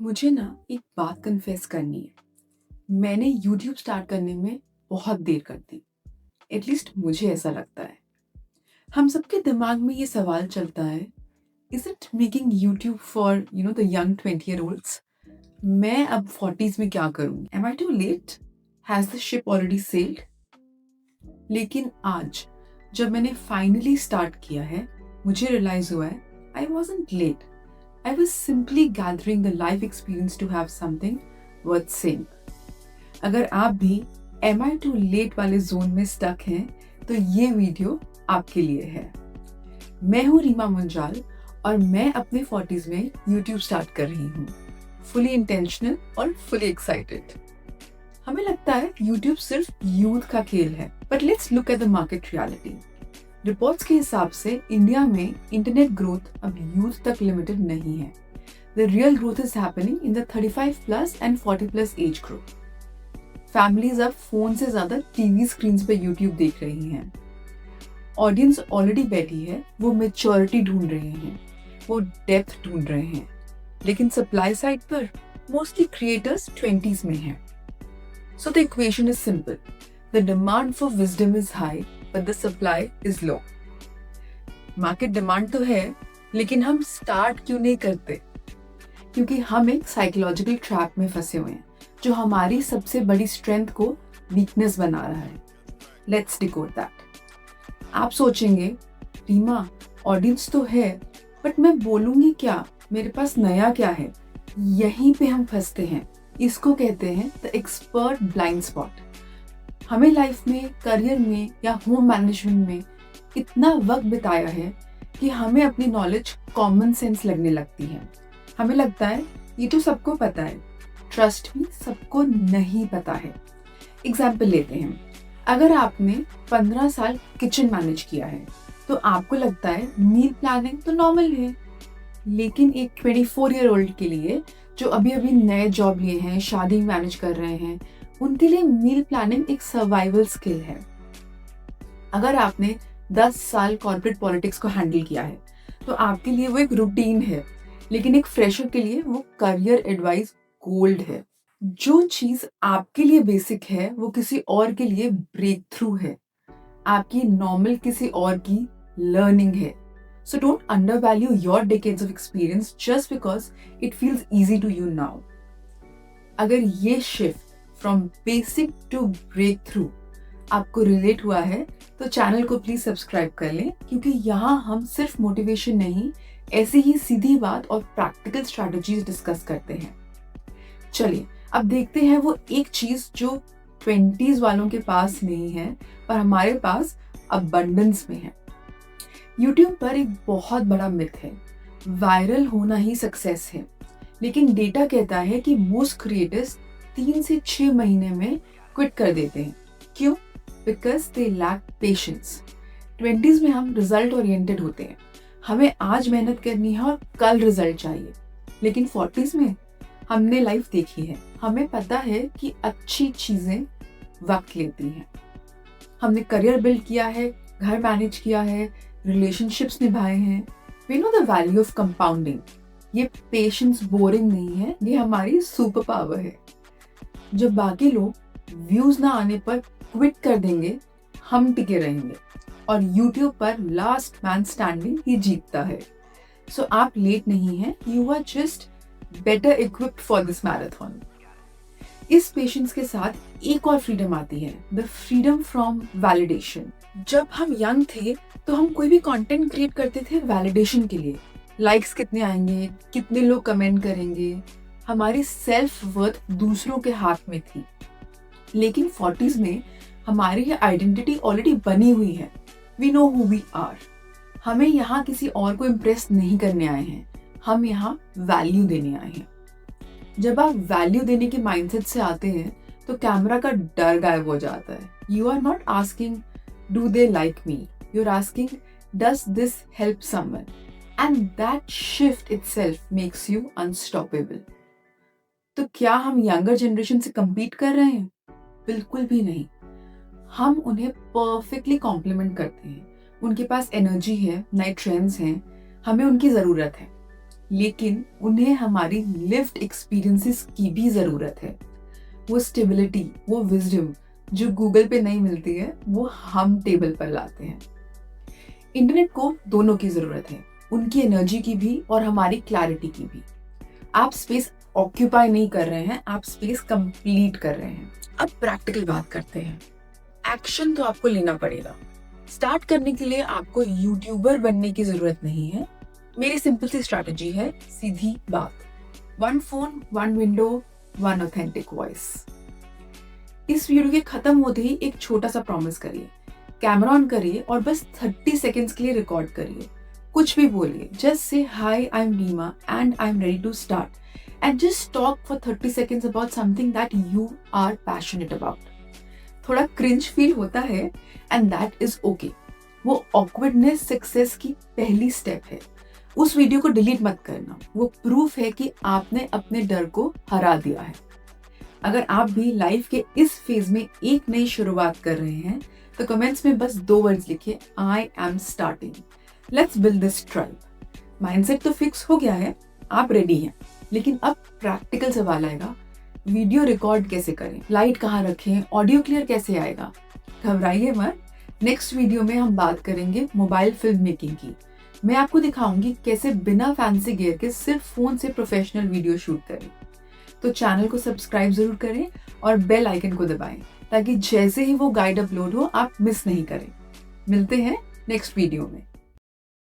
मुझे ना एक बात कन्फेस करनी है। मैंने यूट्यूब स्टार्ट करने में बहुत देर कर दी। एटलीस्ट मुझे ऐसा लगता है। हम सबके दिमाग में ये सवाल चलता है, is it making YouTube for the young 20 year olds? मैं अब 40s में क्या करूँ? Am I too late? Has the ship already sailed? लेकिन आज जब मैंने फाइनली स्टार्ट किया है, मुझे रियलाइज हुआ है I wasn't late. I was simply gathering the life experience to have something worth saying. अगर आप भी am I too late वाले जोन में स्टक हैं तो ये वीडियो आपके लिए है। मैं हूँ रीमा मुंजाल और मैं अपने 40s में YouTube स्टार्ट कर रही हूँ, फुली इंटेंशनल और फुली एक्साइटेड। हमें लगता है YouTube सिर्फ यूथ का खेल है, but let's look at the market reality. Reports के हिसाब से इंडिया में इंटरनेट ग्रोथ अब यूथ तक लिमिटेड नहीं है। The real growth is happening in the 35+ and 40+ age group. Families अब फोन से ज्यादा टीवी स्क्रीन पे यूट्यूब देख रही हैं। ऑडियंस ऑलरेडी बैठी है, वो मेच्योरिटी ढूंढ रहे हैं, वो डेप्थ ढूंढ रहे हैं। लेकिन सप्लाई साइड पर मोस्टली क्रिएटर्स 20s में हैं। So the equation is simple, the demand for wisdom is high but the supply is low. Market demand तो है, लेकिन हम स्टार्ट क्यों नहीं करते? क्योंकि हम एक साइकोलॉजिकल ट्रैप में फंसे हुए हैं जो हमारी सबसे बड़ी स्ट्रेंथ को वीकनेस बना रहा है। Let's decode that. आप सोचेंगे, रीमा ऑडियंस तो है, बट मैं बोलूंगी क्या? मेरे पास नया क्या है? यहीं पे हम फंसते हैं। इसको कहते हैं द एक्सपर्ट ब्लाइंड स्पॉट। हमें लाइफ में, करियर में या होम मैनेजमेंट में इतना वक्त बिताया है कि हमें अपनी नॉलेज कॉमन सेंस लगने लगती है। हमें लगता है ये तो सबको पता है। ट्रस्ट मी, सबको नहीं पता है। एग्जाम्पल लेते हैं, अगर आपने 15 साल किचन मैनेज किया है तो आपको लगता है मील प्लानिंग तो नॉर्मल है। लेकिन एक 24-year-old के लिए जो अभी अभी नए जॉब लिए हैं, शादी मैनेज कर रहे हैं, उनके लिए मील प्लानिंग एक सर्वाइवल स्किल है। अगर आपने 10 साल कॉर्पोरेट पॉलिटिक्स को हैंडल किया है तो आपके लिए वो एक रूटीन है, लेकिन एक फ्रेशर के लिए वो करियर एडवाइस गोल्ड है। जो चीज आपके लिए बेसिक है वो किसी और के लिए ब्रेक थ्रू है। आपकी नॉर्मल किसी और की लर्निंग है। So don't undervalue your decades of experience just because it feels easy to you now. अगर ये shift from basic to breakthrough आपको रिलेट हुआ है तो चैनल को प्लीज सब्सक्राइब कर लें, क्योंकि यहाँ हम सिर्फ मोटिवेशन नहीं, ऐसी ही सीधी बात और प्रैक्टिकल स्ट्रैटेजीज डिस्कस करते हैं। चलिए अब देखते हैं वो एक चीज जो 20s वालों के पास नहीं है पर हमारे पास अबंडेंस में है। यूट्यूब पर एक बहुत बड़ा मिथ है, वायरल होना ही सक्सेस है। लेकिन डेटा कहता है कि मोस्ट क्रिएटर्स 3 से 6 महीने में क्विट कर देते हैं। क्यों? Because they lack patience. 20s में हम रिजल्ट ओरिएंटेड होते हैं, हमें आज मेहनत करनी है और कल रिजल्ट चाहिए। लेकिन 40s में हमने लाइफ देखी है, हमें पता है कि अच्छी चीजें वक्त लेती हैं। हमने करियर बिल्ड किया है, घर मैनेज किया है, रिलेशनशिप्स निभाए हैं। We know the value of compounding. ये पेशेंस बोरिंग नहीं है, ये हमारी सुपर पावर है। जब बाकी लोग व्यूज ना आने पर क्विट कर देंगे, हम टिके रहेंगे और यूट्यूब पर लास्ट मैन स्टैंडिंग ही जीतता है। सो आप लेट नहीं हैं, you are just better equipped for this marathon. इस पेशेंस के साथ एक और फ्रीडम आती है, द फ्रीडम फ्रॉम वैलिडेशन। जब हम यंग थे तो हम कोई भी कंटेंट क्रिएट करते थे वैलिडेशन के लिए। लाइक्स कितने आएंगे, कितने लोग कमेंट करेंगे, हमारी सेल्फ वर्थ दूसरों के हाथ में थी। लेकिन 40s में हमारी ये आइडेंटिटी ऑलरेडी बनी हुई है। We know who we are. हमें यहाँ किसी और को इम्प्रेस नहीं करने आए हैं, हम यहाँ वैल्यू देने आए हैं। जब आप वैल्यू देने के माइंडसेट से आते हैं तो कैमरा का डर गायब हो जाता है। You are not asking do they like me, you are asking does this help someone, and that shift itself makes you unstoppable. तो क्या हम यंगर जनरेशन से compete कर रहे हैं? बिल्कुल भी नहीं। हम उन्हें परफेक्टली कॉम्प्लीमेंट करते हैं। उनके पास एनर्जी है, नए ट्रेंड्स हैं, हमें उनकी ज़रूरत है। लेकिन उन्हें हमारी लिव्ड एक्सपीरियंसेस की भी ज़रूरत है। वो स्टेबिलिटी, वो विजडम जो गूगल पे नहीं मिलती है, वो हम टेबल पर लाते हैं। इंटरनेट को दोनों की ज़रूरत है, उनकी एनर्जी की भी और हमारी क्लैरिटी की भी। आप स्पेस ऑक्यूपाई नहीं कर रहे हैं, आप स्पेस कंप्लीट कर रहे हैं। अब प्रैक्टिकल बात करते हैं। एक्शन तो आपको लेना पड़ेगा। स्टार्ट करने के लिए आपको यूट्यूबर बनने की जरूरत नहीं है। मेरी सिंपल सी स्ट्रैटेजी है, सीधी बात, 1 फोन, 1 विंडो, 1 ऑथेंटिक वॉइस। इस वीडियो के खत्म होते ही एक छोटा सा प्रॉमिस करिए, कैमरा ऑन करिए और बस 30 सेकेंड्स के लिए रिकॉर्ड करिए। कुछ भी बोलिए, just say hi, I am Neema and I am ready to start, and just talk for 30 seconds about something that you are passionate about. थोड़ा क्रिंज फील होता है एंड दैट इज ओके। वो ऑकवर्डनेस सक्सेस की पहली step है। उस video को delete मत करना, वो प्रूफ है कि आपने अपने डर को हरा दिया है। अगर आप भी लाइफ के इस फेज में एक नई शुरुआत कर रहे हैं तो कमेंट्स में बस 2 वर्ड्स लिखिए, I am starting. Let's build this tribe. Mindset तो फिक्स हो गया है, आप रेडी हैं, लेकिन अब प्रैक्टिकल सवाल आएगा, वीडियो रिकॉर्ड कैसे करें, लाइट कहाँ रखें, ऑडियो क्लियर कैसे आएगा। घबराइए मत, नेक्स्ट वीडियो में हम बात करेंगे मोबाइल फिल्म मेकिंग की। मैं आपको दिखाऊंगी कैसे बिना फैंसी गियर के सिर्फ फोन से प्रोफेशनल वीडियो शूट करें। तो चैनल को सब्सक्राइब जरूर करें और बेल आइकन को दबाएं ताकि जैसे ही वो गाइड अपलोड हो आप मिस नहीं करें। मिलते हैं नेक्स्ट वीडियो में।